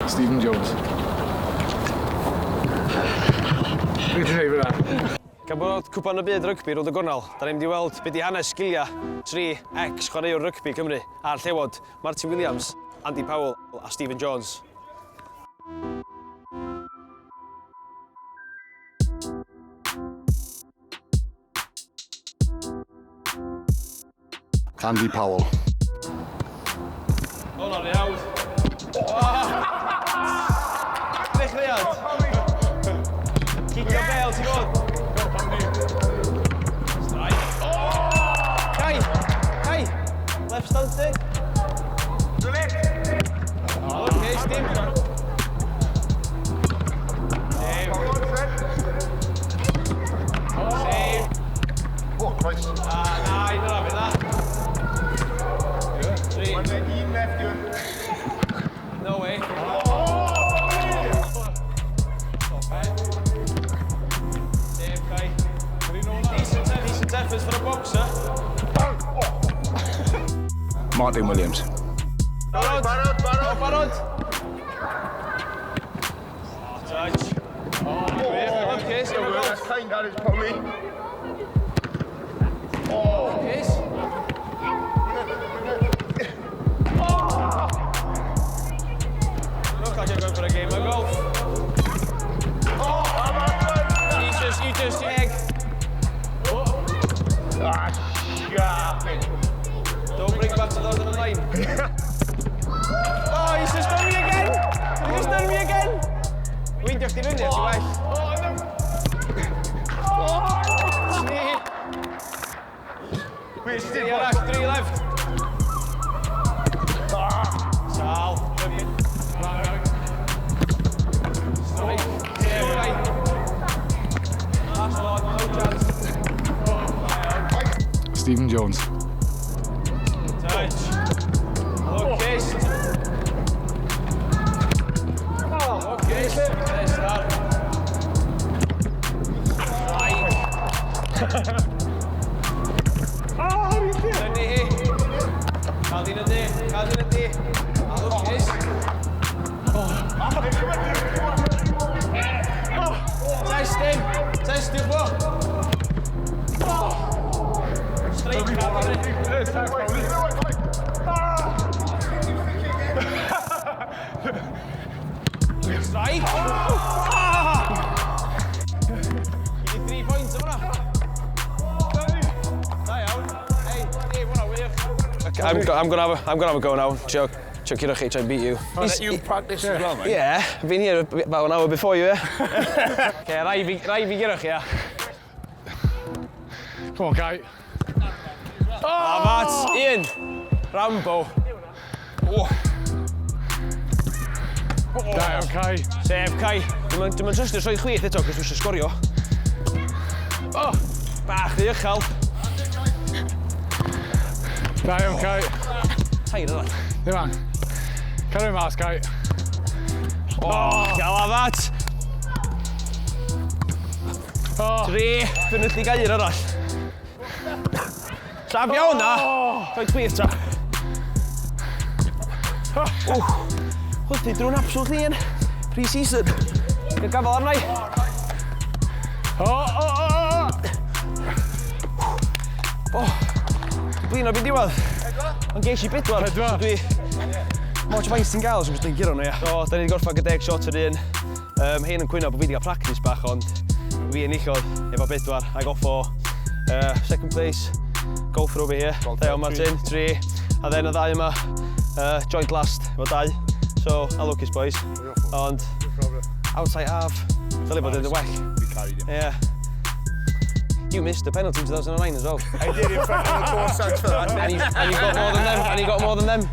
Stephen Jones. Be ti'n neud fyna? Gan bod cwpan y byd rygbi rownd y gornel, da ni'n mynd i weld beth i hanes sgiliau 3 ex-chwaraewr rygbi Cymru a'r llewod Martin Williams, Andy Powell a Stephen Jones. Andy Powell. Hold on, hawdd. Dechreuad. Cicio bel, ti'n gwybod? Strike. Kai! Left stunting. Okay, Steve. Save. Oh, Christ. Nah, you don't have it, that. No way. Save, Kai. Decent efforts for a boxer. Martin Williams. Barod. Touch. Case, go well. Kind that is probably. Case. Look like you're going for a game of golf. You just egg. Don't bring back 2009. Oh, he's just done me again! He's just done me again! Weindio chdi fyny, ti'n well. Three arall, 3 left. Sal. Strike. Save, right. Last one, no chance. Stephen Jones. Touch. Okay. Okay. Nice start. Caldin y de. A Lucas. Test him, bo. Straight Strike! You need 3 points, yma. Da iawn. Hey, hwnna wych. I'm gonna have a go now. Chuck Kirachich, I beat you. You practiced as well, mate? Yeah, I've been here about an hour before you, yeah? Okay, rai fi Kirach, yeah? Come on, Kai. That's Ian. Rambo. Oh. Da iawn, Kai. Sef, Kai. Dwi'n trust i'r rhoi chwith eto, cos dwi eisiau sgorio. Bach di uchel. Da iawn, Kai. Tair arall. Dim an. Cario mas, Kai. Gael afat. 3 penalty gair arall. Saf iawn na. Rhoi chwith tra. Chwilti drwy'n absolutely un. Pre-season. Gael gafel arna i. Blino fi diwedd. Ond ges i 4. So dwi... Moch faint sy'n gael, so dwi'n giro nhw, ia. So, da ni wedi gorffan 10 shot yr un. Hein yn cwyno bod fi wedi cael practice bach, ond fi yn uchod efo 4. I got 4. Second place. Golfer over here. Da iawn, Martin. 3. A then y 2 yma. Joint last efo 2. So, a Lucas boys. Ond... Outside half. Dyle bod yn y well. We carried him. Yeah. You missed the penalty in 2009 as well. I did in front of the course, thanks for that. And you got more than them.